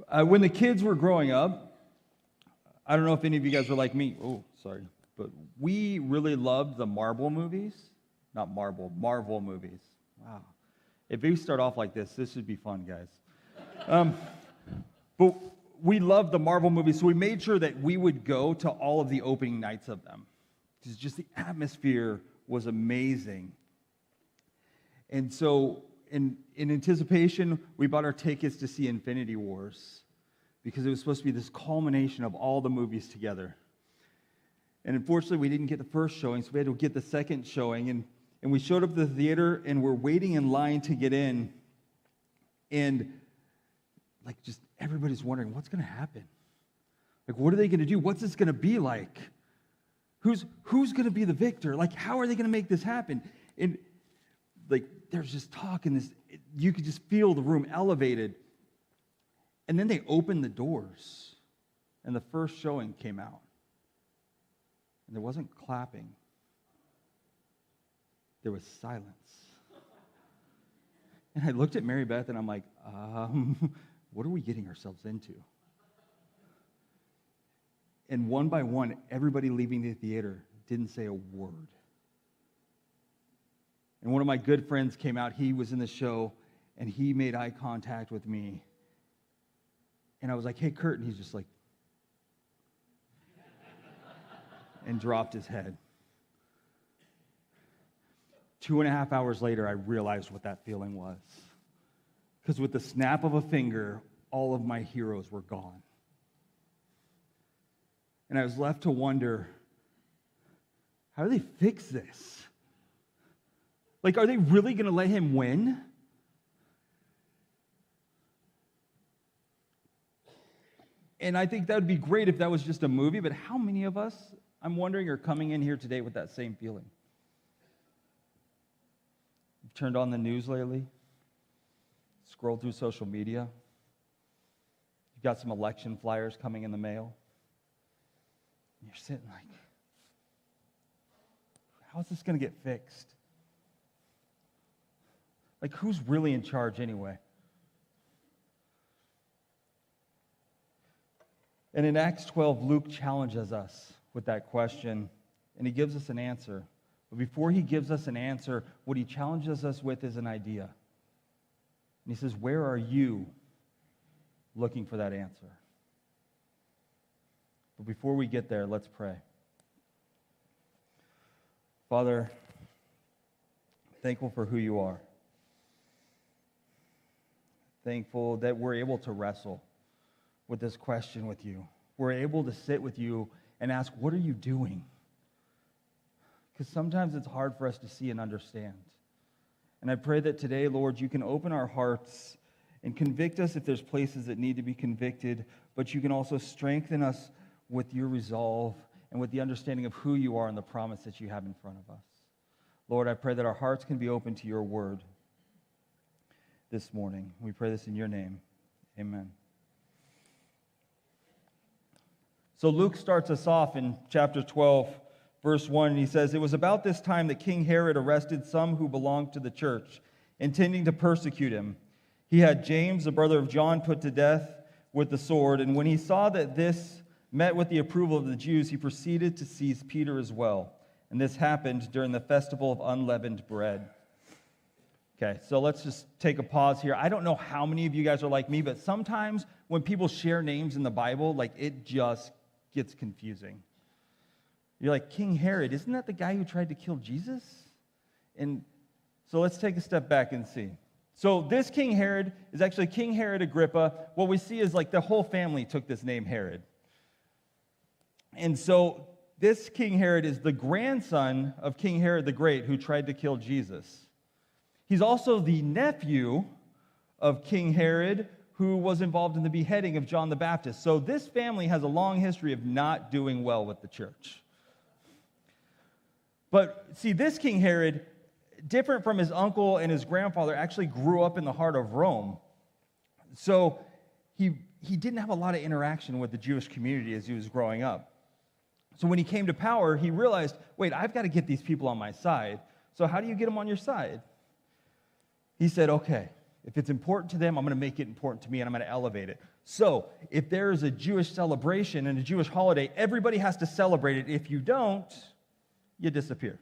When the kids were growing up, I don't know if any of you guys were like me. Oh, sorry. But we really loved the Marvel movies. Not Marvel, Marvel movies. Wow. If we start off like this should be fun, guys. But we loved the Marvel movies, so we made sure that we would go to all of the opening nights of them. Because just the atmosphere was amazing. And so, in anticipation, we bought our tickets to see Infinity Wars because it was supposed to be this culmination of all the movies together. And unfortunately, we didn't get the first showing, so we had to get the second showing. And we showed up at the theater, and we're waiting in line to get in. And, just everybody's wondering, what's going to happen? What are they going to do? What's this going to be like? Who's going to be the victor? How are they going to make this happen? And, there's just talk, and you could just feel the room elevated. And then they opened the doors, and the first showing came out. And there wasn't clapping. There was silence. And I looked at Mary Beth, and I'm like, what are we getting ourselves into? And one by one, everybody leaving the theater didn't say a word. And one of my good friends came out. He was in the show, and he made eye contact with me. And I was like, hey, Kurt. And he's just like, and dropped his head. 2.5 hours later, I realized what that feeling was. Because with the snap of a finger, all of my heroes were gone. And I was left to wonder, how do they fix this? Are they really going to let him win? And I think that would be great if that was just a movie, but how many of us, I'm wondering, are coming in here today with that same feeling? You've turned on the news lately, scrolled through social media, you've got some election flyers coming in the mail, and you're sitting like, how is this going to get fixed? Who's really in charge anyway? And in Acts 12, Luke challenges us with that question, and he gives us an answer. But before he gives us an answer, what he challenges us with is an idea. And he says, where are you looking for that answer? But before we get there, let's pray. Father, thankful for who you are. Thankful that we're able to wrestle with this question with you. We're able to sit with you and ask, what are you doing? Because sometimes it's hard for us to see and understand. And I pray that today, Lord, you can open our hearts and convict us if there's places that need to be convicted, but you can also strengthen us with your resolve and with the understanding of who you are and the promise that you have in front of us. Lord, I pray that our hearts can be open to your word this morning. We pray this in your name. Amen. So Luke starts us off in chapter 12, verse 1, and he says, it was about this time that King Herod arrested some who belonged to the church, intending to persecute him. He had James, the brother of John, put to death with the sword, and when he saw that this met with the approval of the Jews, he proceeded to seize Peter as well. And this happened during the festival of unleavened bread. Okay, so let's just take a pause here. I don't know how many of you guys are like me, but sometimes when people share names in the Bible, it just gets confusing. You're like, King Herod, isn't that the guy who tried to kill Jesus? And so let's take a step back and see. So this King Herod is actually King Herod Agrippa. What we see is the whole family took this name Herod. And so this King Herod is the grandson of King Herod the Great who tried to kill Jesus. He's also the nephew of King Herod, who was involved in the beheading of John the Baptist. So this family has a long history of not doing well with the church. But see, this King Herod, different from his uncle and his grandfather, actually grew up in the heart of Rome. So he didn't have a lot of interaction with the Jewish community as he was growing up. So when he came to power, he realized, wait, I've got to get these people on my side. So how do you get them on your side? He said, okay, If it's important to them, I'm going to make it important to me, and I'm going to elevate it. So if there is a Jewish celebration and a Jewish holiday, everybody has to celebrate it. If you don't, you disappear.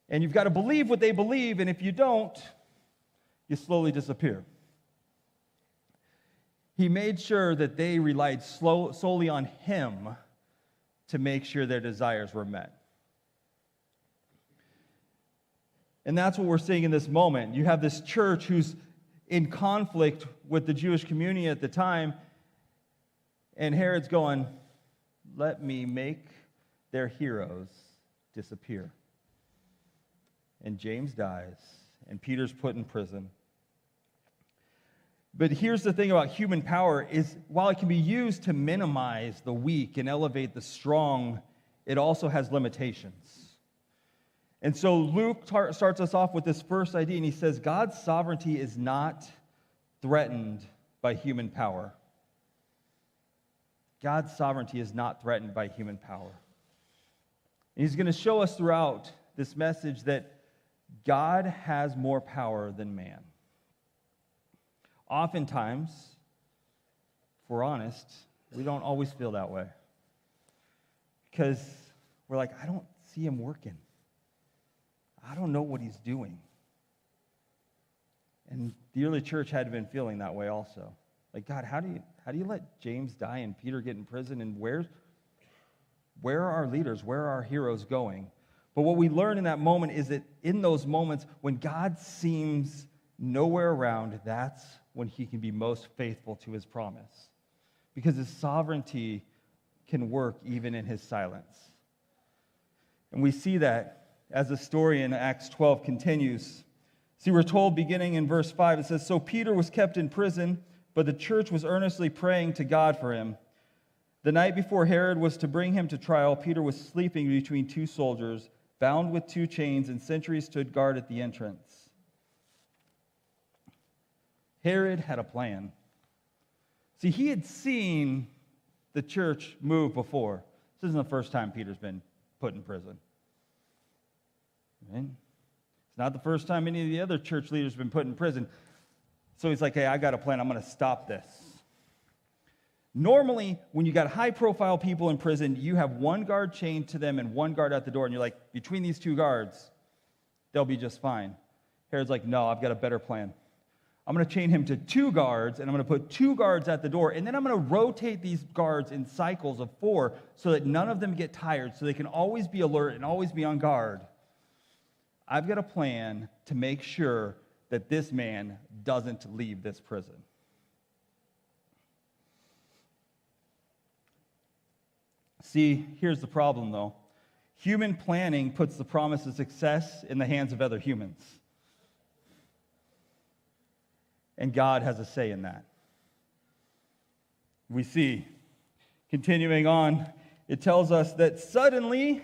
And you've got to believe what they believe, and if you don't, you slowly disappear. He made sure that they relied solely on him to make sure their desires were met. And that's what we're seeing in this moment. You have this church who's in conflict with the Jewish community at the time, and Herod's going, let me make their heroes disappear. And James dies, and Peter's put in prison. But here's the thing about human power is while it can be used to minimize the weak and elevate the strong, it also has limitations. And so Luke starts us off with this first idea, and he says God's sovereignty is not threatened by human power. God's sovereignty is not threatened by human power. And he's going to show us throughout this message that God has more power than man. Oftentimes, if we're honest, we don't always feel that way. Because we're like, I don't see him working. I don't know what he's doing. And the early church had been feeling that way also. Like, God, how do you let James die and Peter get in prison? And where are our leaders? Where are our heroes going? But what we learn in that moment is that in those moments, when God seems nowhere around, that's when he can be most faithful to his promise. Because his sovereignty can work even in his silence. And we see that as the story in Acts 12 continues. See, we're told beginning in verse 5, it says, So Peter was kept in prison, but the church was earnestly praying to God for him. The night before Herod was to bring him to trial, Peter was sleeping between two soldiers, bound with two chains, and sentries stood guard at the entrance. Herod had a plan. See, he had seen the church move before. This isn't the first time Peter's been put in prison. Right? It's not the first time any of the other church leaders have been put in prison. So he's like, hey, I got a plan. I'm going to stop this. Normally, when you got high-profile people in prison, you have one guard chained to them and one guard at the door, and you're like, between these two guards, they'll be just fine. Herod's like, no, I've got a better plan. I'm going to chain him to two guards, and I'm going to put two guards at the door, and then I'm going to rotate these guards in cycles of 4 so that none of them get tired, so they can always be alert and always be on guard. I've got a plan to make sure that this man doesn't leave this prison. See, here's the problem, though. Human planning puts the promise of success in the hands of other humans. And God has a say in that. We see, continuing on, it tells us that suddenly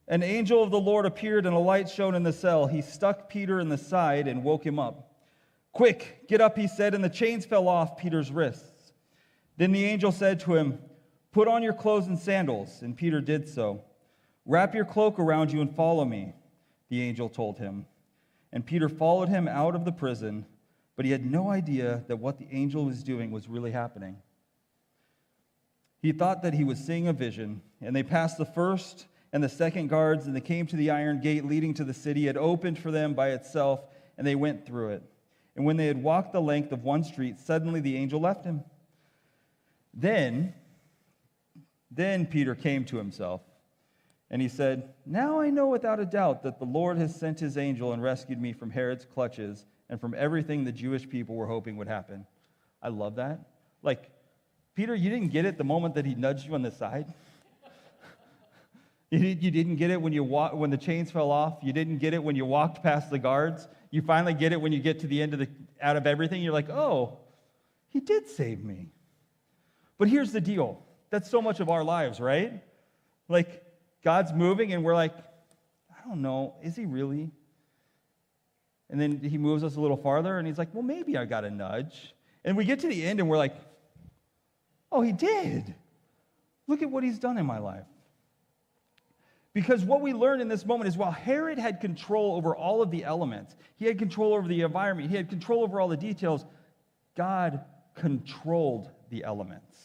an angel of the Lord appeared and a light shone in the cell. He stuck Peter in the side and woke him up. Quick, get up, he said, and the chains fell off Peter's wrists. Then the angel said to him, put on your clothes and sandals. And Peter did so. Wrap your cloak around you and follow me, the angel told him. And Peter followed him out of the prison, but he had no idea that what the angel was doing was really happening. He thought that he was seeing a vision, and they passed the first and the second guards, and they came to the iron gate leading to the city. It opened for them by itself, and they went through it. And when they had walked the length of one street, suddenly the angel left him. Then Peter came to himself, and he said, now I know without a doubt that the Lord has sent his angel and rescued me from Herod's clutches and from everything the Jewish people were hoping would happen. I love that. Like, Peter, you didn't get it the moment that he nudged you on the side. You didn't get it when the chains fell off. You didn't get it when you walked past the guards. You finally get it when you get to the end of out of everything. You're like, oh, he did save me. But here's the deal. That's so much of our lives, right? Like, God's moving, and we're like, I don't know, is he really? And then he moves us a little farther, and he's like, well, maybe I got a nudge. And we get to the end, and we're like, oh, he did. Look at what he's done in my life. Because what we learned in this moment is while Herod had control over all of the elements, he had control over the environment, he had control over all the details, God controlled the elements.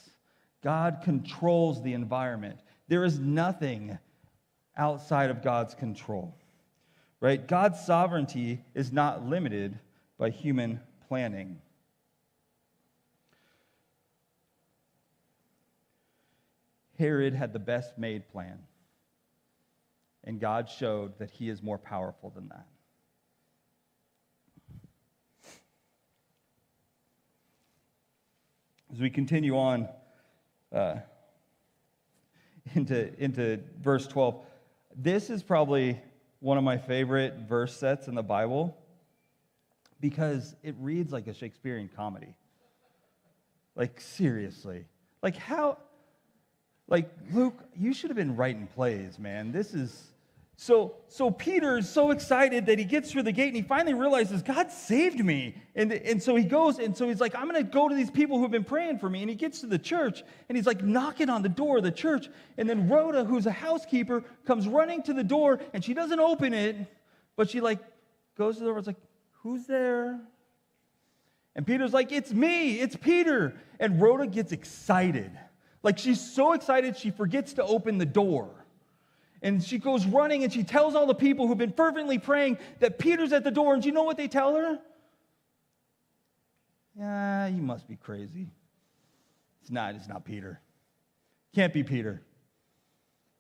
God controls the environment. There is nothing outside of God's control, right? God's sovereignty is not limited by human planning. Herod had the best made plan, and God showed that he is more powerful than that. As we continue on into verse 12, this is probably one of my favorite verse sets in the Bible because it reads like a Shakespearean comedy. Like, seriously. Like, how... Like, Luke, you should have been writing plays, man. This is... So Peter is so excited that he gets through the gate and he finally realizes, God saved me. And so he goes, and so he's like, I'm going to go to these people who've been praying for me. And he gets to the church, and he's like knocking on the door of the church. And then Rhoda, who's a housekeeper, comes running to the door, and she doesn't open it, but she like goes to the door. It's like, who's there? And Peter's like, it's me, it's Peter. And Rhoda gets excited. Like, she's so excited, she forgets to open the door. And she goes running, and she tells all the people who've been fervently praying that Peter's at the door. And do you know what they tell her? Yeah, you must be crazy. It's not Peter. Can't be Peter.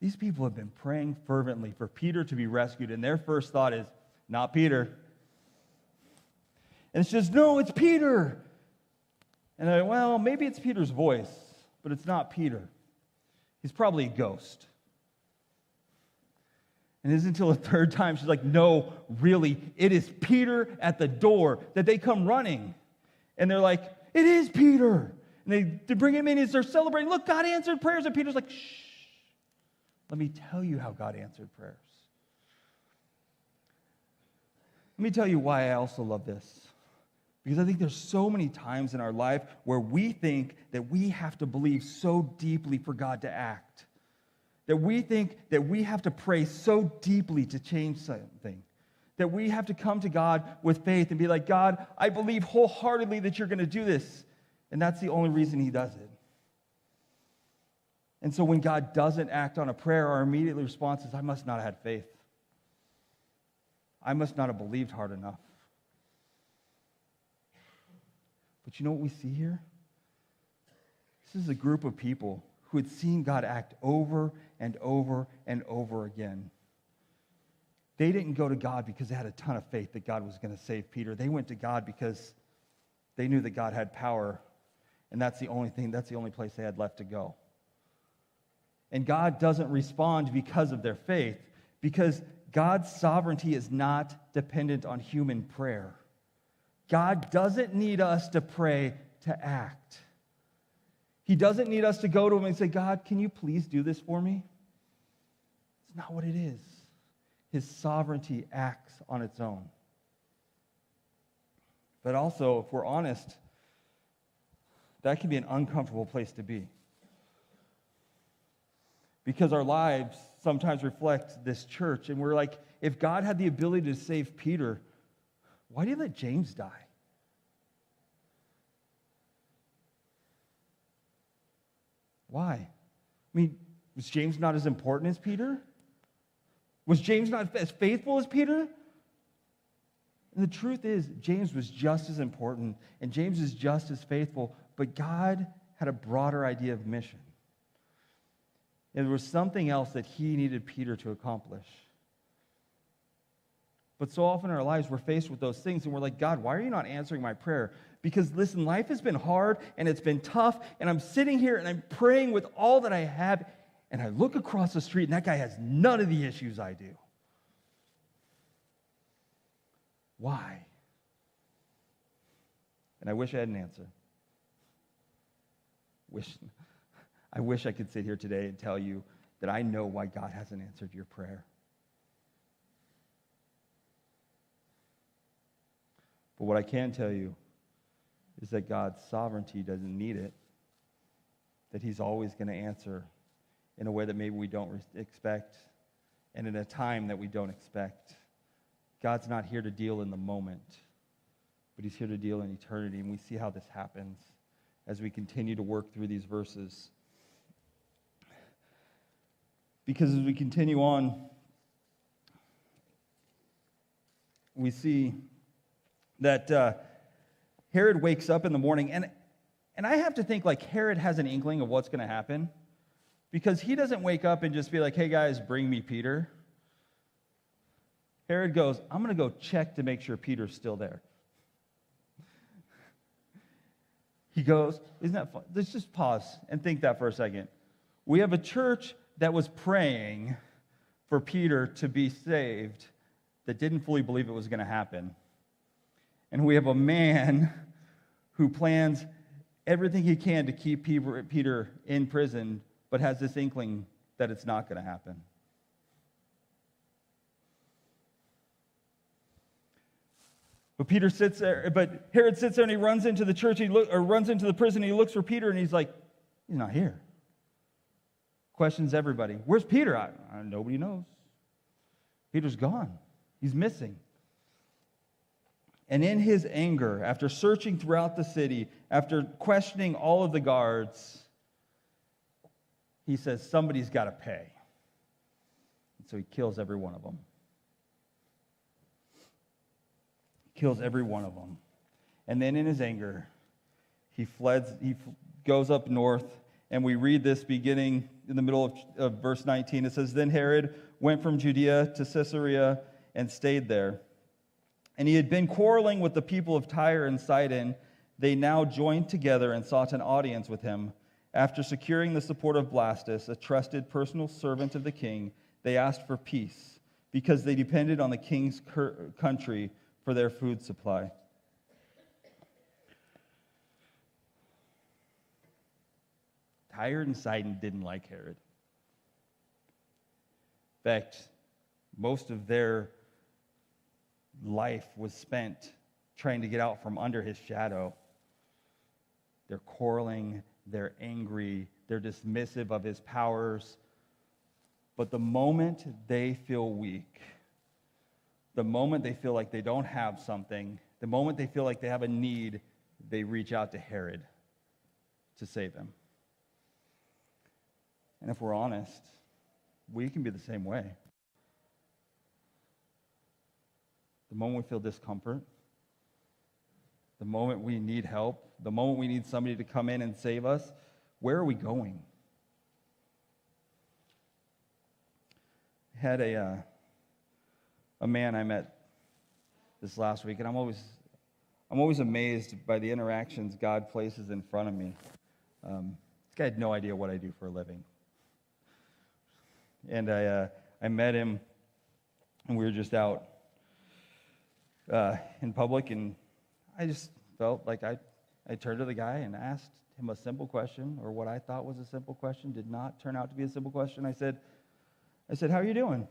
These people have been praying fervently for Peter to be rescued, and their first thought is, not Peter. And it's just, no, it's Peter. And I, well, maybe it's Peter's voice, but it's not Peter. He's probably a ghost. And it isn't until the third time she's like, no, really, it is Peter at the door, that they come running. And they're like, it is Peter. And they bring him in as they're celebrating. Look, God answered prayers. And Peter's like, shh, let me tell you how God answered prayers. Let me tell you why I also love this. Because I think there's so many times in our life where we think that we have to believe so deeply for God to act. That we think that we have to pray so deeply to change something. That we have to come to God with faith and be like, God, I believe wholeheartedly that you're going to do this. And that's the only reason he does it. And so when God doesn't act on a prayer, our immediate response is, I must not have had faith. I must not have believed hard enough. But you know what we see here? This is a group of people who had seen God act over and over and over again. They didn't go to God because they had a ton of faith that God was going to save Peter. They went to God because they knew that God had power, and that's the only place they had left to go. And God doesn't respond because of their faith, because God's sovereignty is not dependent on human prayer. God doesn't need us to pray to act. He doesn't need us to go to him and say, God, can you please do this for me? It's not what it is. His sovereignty acts on its own. But also, if we're honest, that can be an uncomfortable place to be. Because our lives sometimes reflect this church, and we're like, if God had the ability to save Peter, why did he let James die? Why? I mean, was James not as important as Peter? Was James not as faithful as Peter? And the truth is, James was just as important, and James is just as faithful, but God had a broader idea of mission. And there was something else that he needed Peter to accomplish. But so often in our lives, we're faced with those things, and we're like, God, why are you not answering my prayer? Because, listen, life has been hard, and it's been tough, and I'm sitting here, and I'm praying with all that I have, and I look across the street, and that guy has none of the issues I do. Why? And I wish I had an answer. I wish I could sit here today and tell you that I know why God hasn't answered your prayer. But what I can tell you is that God's sovereignty doesn't need it, that he's always going to answer in a way that maybe we don't expect, and in a time that we don't expect. God's not here to deal in the moment, but he's here to deal in eternity, and we see how this happens as we continue to work through these verses. Because as we continue on, we see that Herod wakes up in the morning, and I have to think like Herod has an inkling of what's going to happen, because he doesn't wake up and just be like, hey guys, bring me Peter. Herod goes, I'm going to go check to make sure Peter's still there. He goes, isn't that fun? Let's just pause and think that for a second. We have a church that was praying for Peter to be saved that didn't fully believe it was going to happen. And we have a man who plans everything he can to keep Peter in prison, but has this inkling that it's not going to happen. But Herod sits there and he runs into the church, runs into the prison, and he looks for Peter, and he's like, he's not here. Questions everybody. Where's Peter? Nobody knows. Peter's gone. He's missing. And in his anger, after searching throughout the city, after questioning all of the guards, he says, somebody's got to pay. And so he kills every one of them. Kills every one of them. And then in his anger, he goes up north, and we read this beginning in the middle of verse 19. It says, then Herod went from Judea to Caesarea and stayed there. And he had been quarreling with the people of Tyre and Sidon. They now joined together and sought an audience with him. After securing the support of Blastus, a trusted personal servant of the king, they asked for peace, because they depended on the king's country for their food supply. Tyre and Sidon didn't like Herod. In fact, most of their life was spent trying to get out from under his shadow. They're quarreling, they're angry, they're dismissive of his powers. But the moment they feel weak, the moment they feel like they don't have something, the moment they feel like they have a need, they reach out to Herod to save him. And if we're honest, we can be the same way. The moment we feel discomfort, the moment we need help, the moment we need somebody to come in and save us, where are we going? I had a man I met this last week, and I'm always amazed by the interactions God places in front of me. This guy had no idea what I do for a living. And I met him, and we were just out in public, and I just felt like I turned to the guy and asked him a simple question, or what I thought was a simple question, did not turn out to be a simple question. I said, how are you doing?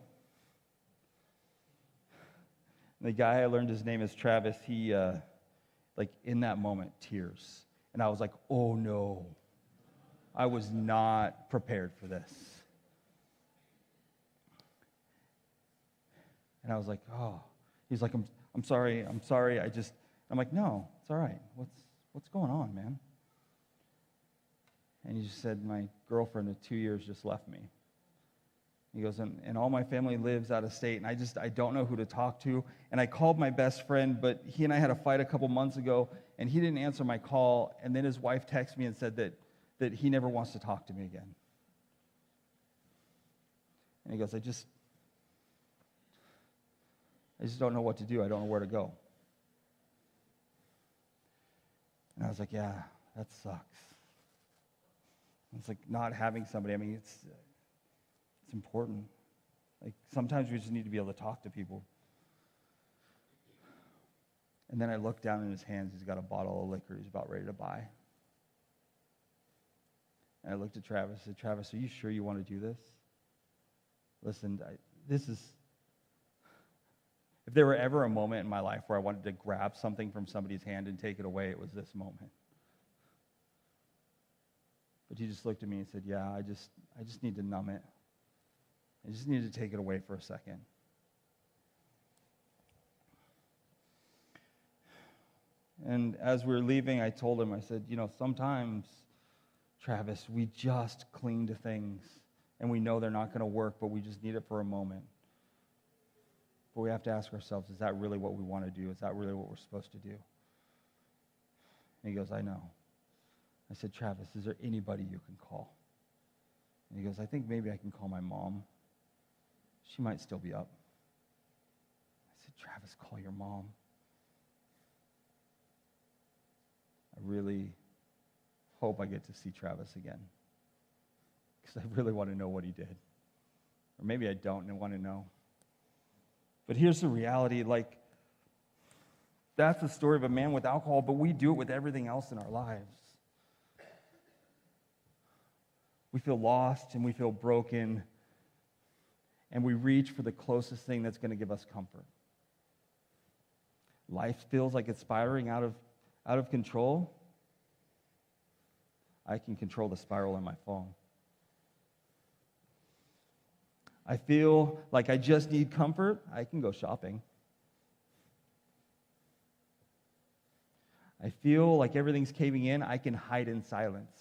And the guy, I learned his name is Travis, he, in that moment, tears. And I was like, oh no, I was not prepared for this. And I was like, oh. He's like, I'm sorry. I'm like, no, it's all right. What's going on, man? And he just said, my girlfriend of 2 years just left me. He goes, and all my family lives out of state, and I don't know who to talk to. And I called my best friend, but he and I had a fight a couple months ago, and he didn't answer my call. And then his wife texted me and said that he never wants to talk to me again. And he goes, I just don't know what to do. I don't know where to go. And I was like, yeah, that sucks. It's like not having somebody. I mean, it's important. Like sometimes we just need to be able to talk to people. And then I looked down in his hands. He's got a bottle of liquor he's about ready to buy. And I looked at Travis and said, Travis, are you sure you want to do this? Listen, if there were ever a moment in my life where I wanted to grab something from somebody's hand and take it away, it was this moment. But he just looked at me and said, yeah, I just need to numb it I just need to take it away for a second. And as we were leaving, I told him, I said, sometimes, Travis, we just cling to things, and we know they're not going to work, but we just need it for a moment. But we have to ask ourselves, is that really what we want to do? Is that really what we're supposed to do? And he goes, I know. I said, Travis, is there anybody you can call? And he goes, I think maybe I can call my mom. She might still be up. I said, Travis, call your mom. I really hope I get to see Travis again, because I really want to know what he did. Or maybe I don't and want to know. But here's the reality, that's the story of a man with alcohol, but we do it with everything else in our lives. We feel lost and we feel broken, and we reach for the closest thing that's going to give us comfort. Life feels like it's spiraling out of control. I can control the spiral on my phone. I feel like I just need comfort. I can go shopping. I feel like everything's caving in. I can hide in silence.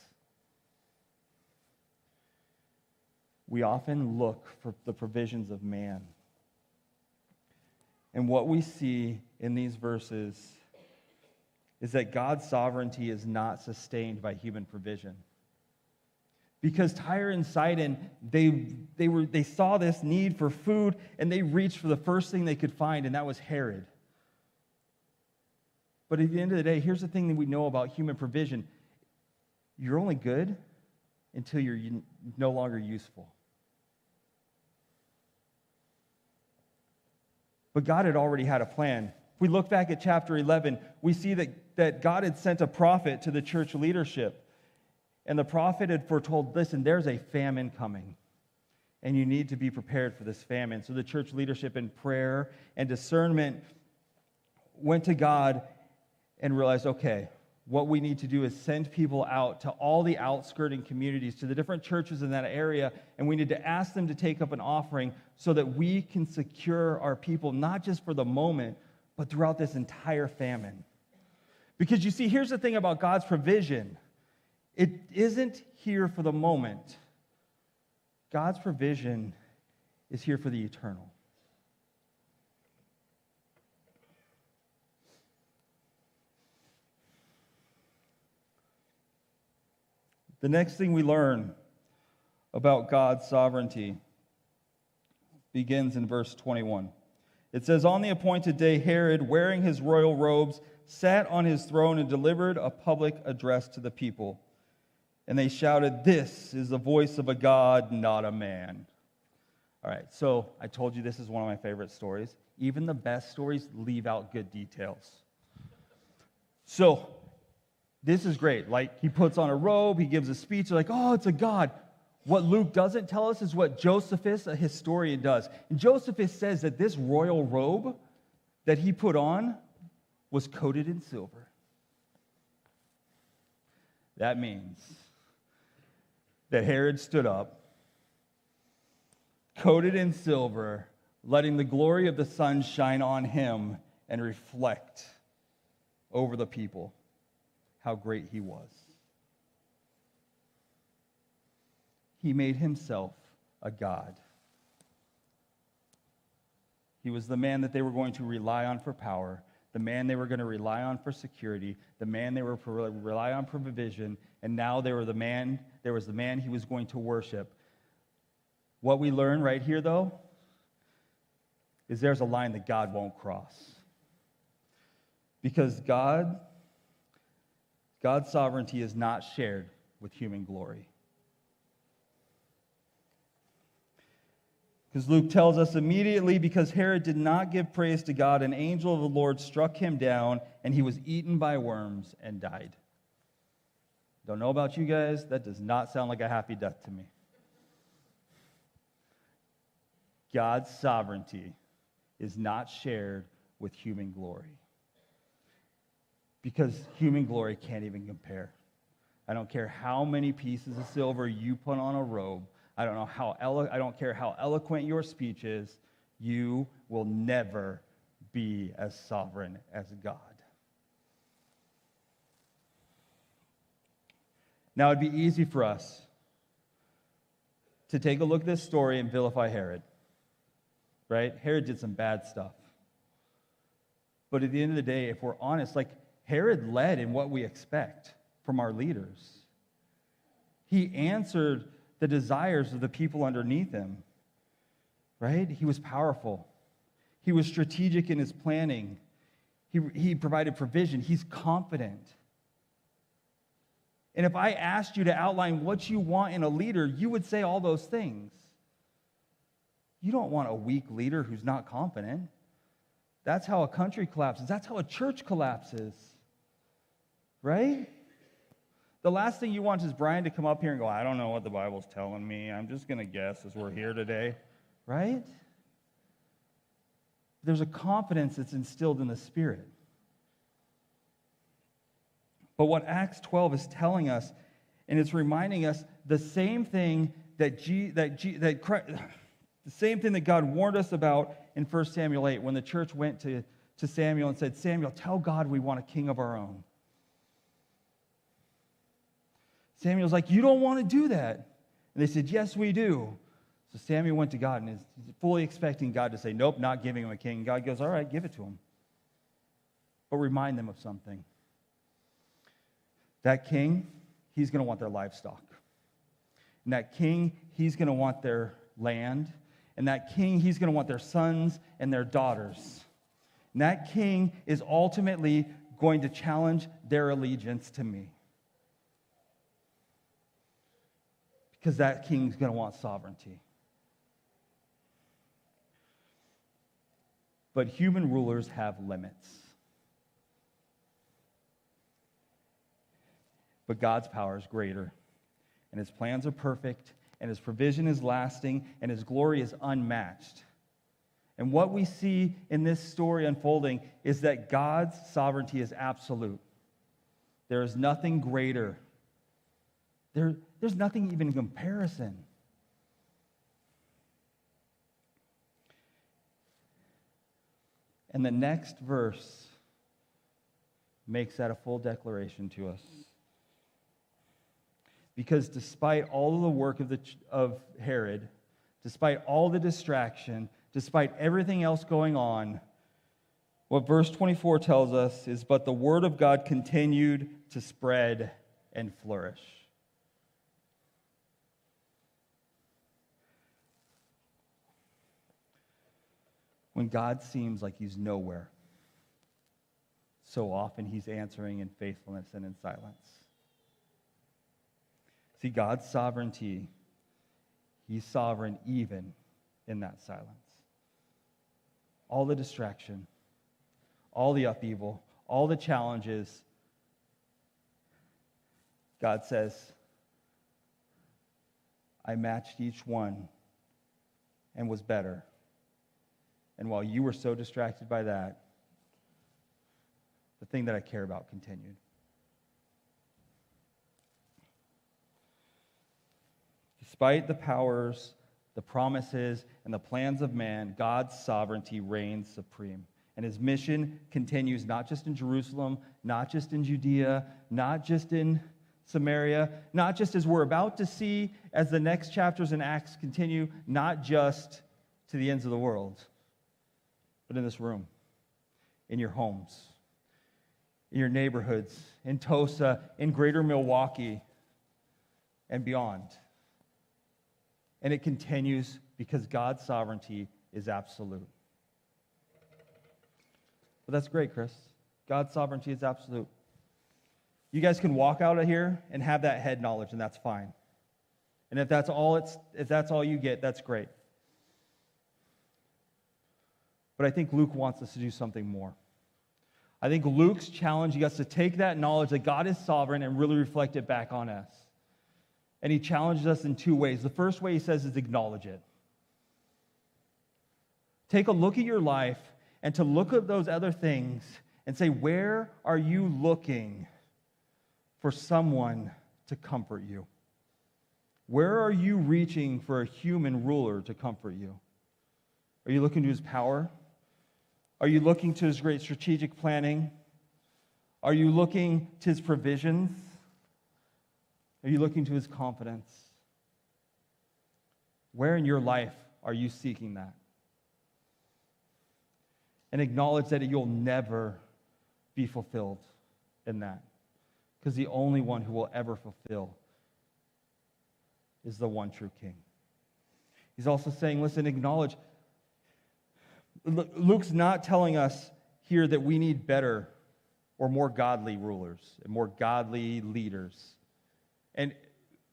We often look for the provisions of man. And what we see in these verses is that God's sovereignty is not sustained by human provision. Because Tyre and Sidon, they saw this need for food, and they reached for the first thing they could find, and that was Herod. But at the end of the day, here's the thing that we know about human provision. You're only good until you're no longer useful. But God had already had a plan. If we look back at chapter 11, we see that God had sent a prophet to the church leadership. And the prophet had foretold, listen, there's a famine coming, and you need to be prepared for this famine. So the church leadership in prayer and discernment went to God and realized, okay, what we need to do is send people out to all the outskirting communities, to the different churches in that area, and we need to ask them to take up an offering so that we can secure our people, not just for the moment, but throughout this entire famine. Because you see, here's the thing about God's provision. It isn't here for the moment. God's provision is here for the eternal. The next thing we learn about God's sovereignty begins in verse 21. It says, on the appointed day, Herod, wearing his royal robes, sat on his throne and delivered a public address to the people. And they shouted, this is the voice of a God, not a man. All right, so I told you this is one of my favorite stories. Even the best stories leave out good details. So this is great. He puts on a robe, he gives a speech, they're like, oh, it's a God. What Luke doesn't tell us is what Josephus, a historian, does. And Josephus says that this royal robe that he put on was coated in silver. That means that Herod stood up, coated in silver, letting the glory of the sun shine on him and reflect over the people how great he was. He made himself a god. He was the man that they were going to rely on for power, the man they were going to rely on for security, the man they were to rely on for provision, and now there was the man he was going to worship. What we learn right here, though, is there's a line that God won't cross. Because God's sovereignty is not shared with human glory. Because Luke tells us immediately, because Herod did not give praise to God, an angel of the Lord struck him down, and he was eaten by worms and died. Don't know about you guys, that does not sound like a happy death to me. God's sovereignty is not shared with human glory. Because human glory can't even compare. I don't care how many pieces of silver you put on a robe. I don't care how eloquent your speech is, you will never be as sovereign as God. Now, it'd be easy for us to take a look at this story and vilify Herod, right? Herod did some bad stuff. But at the end of the day, if we're honest, like Herod led in what we expect from our leaders. He answered the desires of the people underneath him, right? He was powerful. He was strategic in his planning. He provided provision. He's confident. And if I asked you to outline what you want in a leader, you would say all those things. You don't want a weak leader who's not confident. That's how a country collapses. That's how a church collapses. Right? The last thing you want is Brian to come up here and go, I don't know what the Bible's telling me. I'm just going to guess as we're here today. Right? There's a confidence that's instilled in the Spirit. But what Acts 12 is telling us, and it's reminding us the same thing that God warned us about in 1 Samuel 8 when the church went to Samuel and said, Samuel, tell God we want a king of our own. Samuel's like, you don't want to do that. And they said, yes, we do. So Samuel went to God and is fully expecting God to say, nope, not giving him a king. God goes, all right, give it to him. But remind them of something. That king, he's going to want their livestock. And that king, he's going to want their land. And that king, he's going to want their sons and their daughters. And that king is ultimately going to challenge their allegiance to me. Because that king's going to want sovereignty. But human rulers have limits. But God's power is greater, and his plans are perfect, and his provision is lasting, and his glory is unmatched. And what we see in this story unfolding is that God's sovereignty is absolute. There is nothing greater. There's nothing even in comparison. And the next verse makes that a full declaration to us. Because despite all of the work of Herod, despite all the distraction, despite everything else going on, what verse 24 tells us is, but the word of God continued to spread and flourish. When God seems like he's nowhere, so often he's answering in faithfulness and in silence. See, God's sovereignty, he's sovereign even in that silence. All the distraction, all the upheaval, all the challenges, God says, I matched each one and was better. And while you were so distracted by that, the thing that I care about continued. Despite the powers, the promises, and the plans of man, God's sovereignty reigns supreme. And his mission continues not just in Jerusalem, not just in Judea, not just in Samaria, not just as we're about to see as the next chapters in Acts continue, not just to the ends of the world, but in this room, in your homes, in your neighborhoods, in Tosa, in greater Milwaukee, and beyond. And it continues because God's sovereignty is absolute. But that's great, Chris. God's sovereignty is absolute. You guys can walk out of here and have that head knowledge, and that's fine. And if that's all you get, that's great. But I think Luke wants us to do something more. I think Luke's challenging us to take that knowledge that God is sovereign and really reflect it back on us. And he challenges us in two ways. The first way he says is acknowledge it. Take a look at your life and to look at those other things and say, where are you looking for someone to comfort you? Where are you reaching for a human ruler to comfort you? Are you looking to his power? Are you looking to his great strategic planning? Are you looking to his provisions? Are you looking to his confidence? Where in your life are you seeking that? And acknowledge that you'll never be fulfilled in that. Because the only one who will ever fulfill is the one true King. He's also saying, listen, acknowledge. Luke's not telling us here that we need better or more godly rulers and more godly leaders. And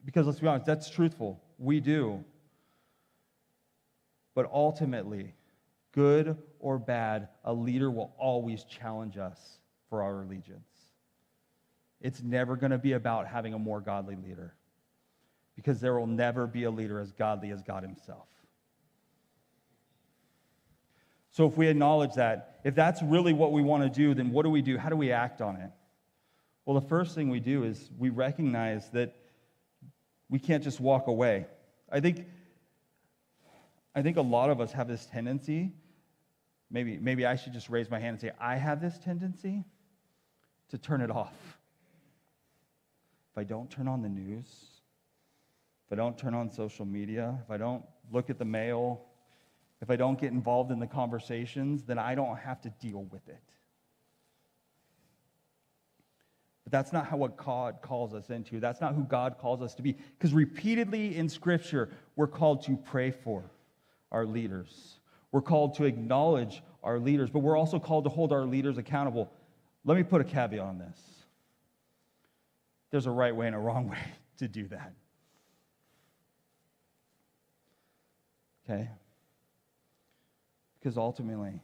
because let's be honest, that's truthful. We do. But ultimately, good or bad, a leader will always challenge us for our allegiance. It's never going to be about having a more godly leader, because there will never be a leader as godly as God himself. So if we acknowledge that, if that's really what we want to do, then what do? How do we act on it? Well, the first thing we do is we recognize that we can't just walk away. I think a lot of us have this tendency, maybe I should just raise my hand and say, I have this tendency to turn it off. If I don't turn on the news, if I don't turn on social media, if I don't look at the mail, if I don't get involved in the conversations, then I don't have to deal with it. But that's not what God calls us into. That's not who God calls us to be. Because repeatedly in Scripture, we're called to pray for our leaders. We're called to acknowledge our leaders, but we're also called to hold our leaders accountable. Let me put a caveat on this. There's a right way and a wrong way to do that. Okay? Because ultimately,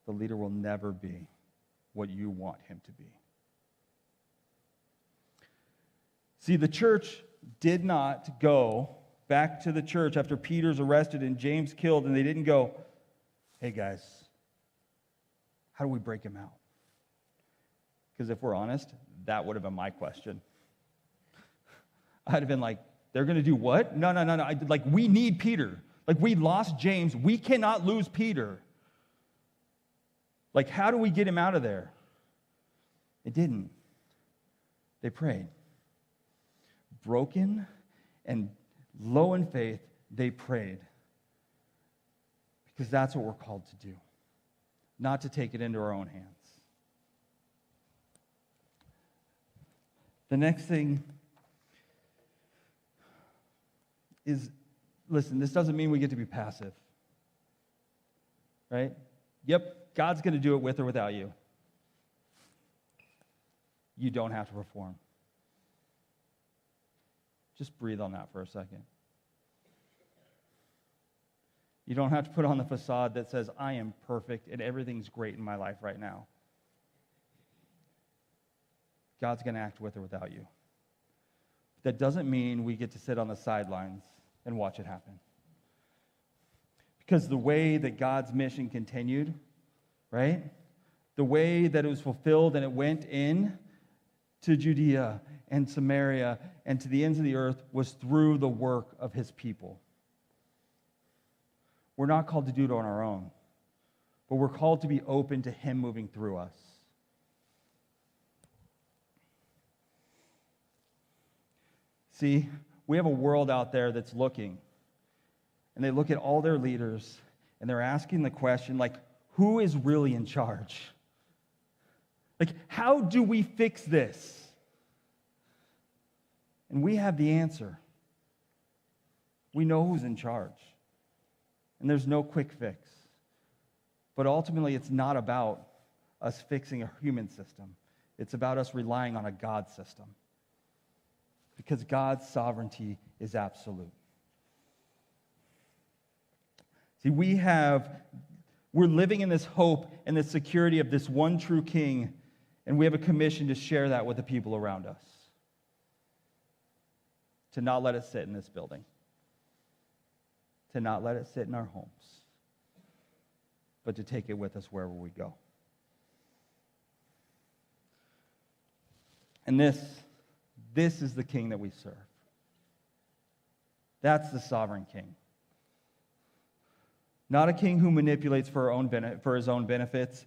the leader will never be what you want him to be. See, the church did not go back to the church after Peter's arrested and James killed, and they didn't go, hey guys, how do we break him out? Because if we're honest, that would have been my question. I'd have been like, they're going to do what? No. We need Peter. We lost James. We cannot lose Peter. How do we get him out of there? It didn't. They prayed. Broken and low in faith, they prayed. Because that's what we're called to do. Not to take it into our own hands. The next thing is, listen, this doesn't mean we get to be passive. Right? Yep, God's going to do it with or without you. You don't have to perform. Just breathe on that for a second. You don't have to put on the facade that says, I am perfect and everything's great in my life right now. God's going to act with or without you. That doesn't mean we get to sit on the sidelines and watch it happen. Because the way that God's mission continued, right? The way that it was fulfilled and it went in to Judea and Samaria and to the ends of the earth was through the work of his people. We're not called to do it on our own, but we're called to be open to him moving through us. See, we have a world out there that's looking, and they look at all their leaders, and they're asking the question, who is really in charge? How do we fix this? And we have the answer. We know who's in charge. And there's no quick fix. But ultimately, it's not about us fixing a human system. It's about us relying on a God system. Because God's sovereignty is absolute. See, we're living in this hope and this security of this one true King, and we have a commission to share that with the people around us. To not let it sit in this building. To not let it sit in our homes. But to take it with us wherever we go. And this is the King that we serve. That's the sovereign king. Not a king who manipulates for his own benefits,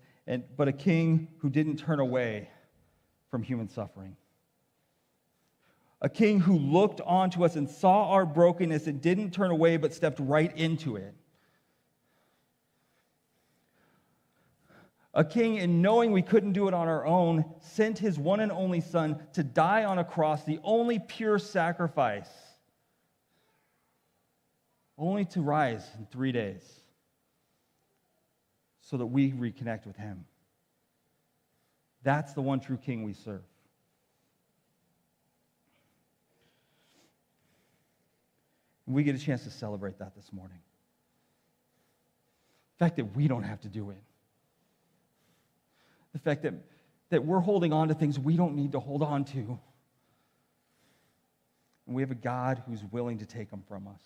but a king who didn't turn away from human suffering. A king who looked onto us and saw our brokenness and didn't turn away but stepped right into it. A king, in knowing we couldn't do it on our own, sent his one and only Son to die on a cross, the only pure sacrifice, only to rise in 3 days so that we reconnect with him. That's the one true king we serve. And we get a chance to celebrate that this morning. The fact that we don't have to do it. The fact that we're holding on to things we don't need to hold on to. And we have a God who's willing to take them from us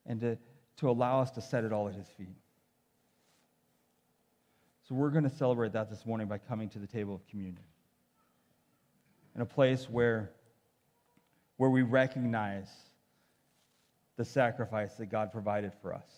and to allow us to set it all at his feet. So we're going to celebrate that this morning by coming to the table of communion. In a place where we recognize the sacrifice that God provided for us.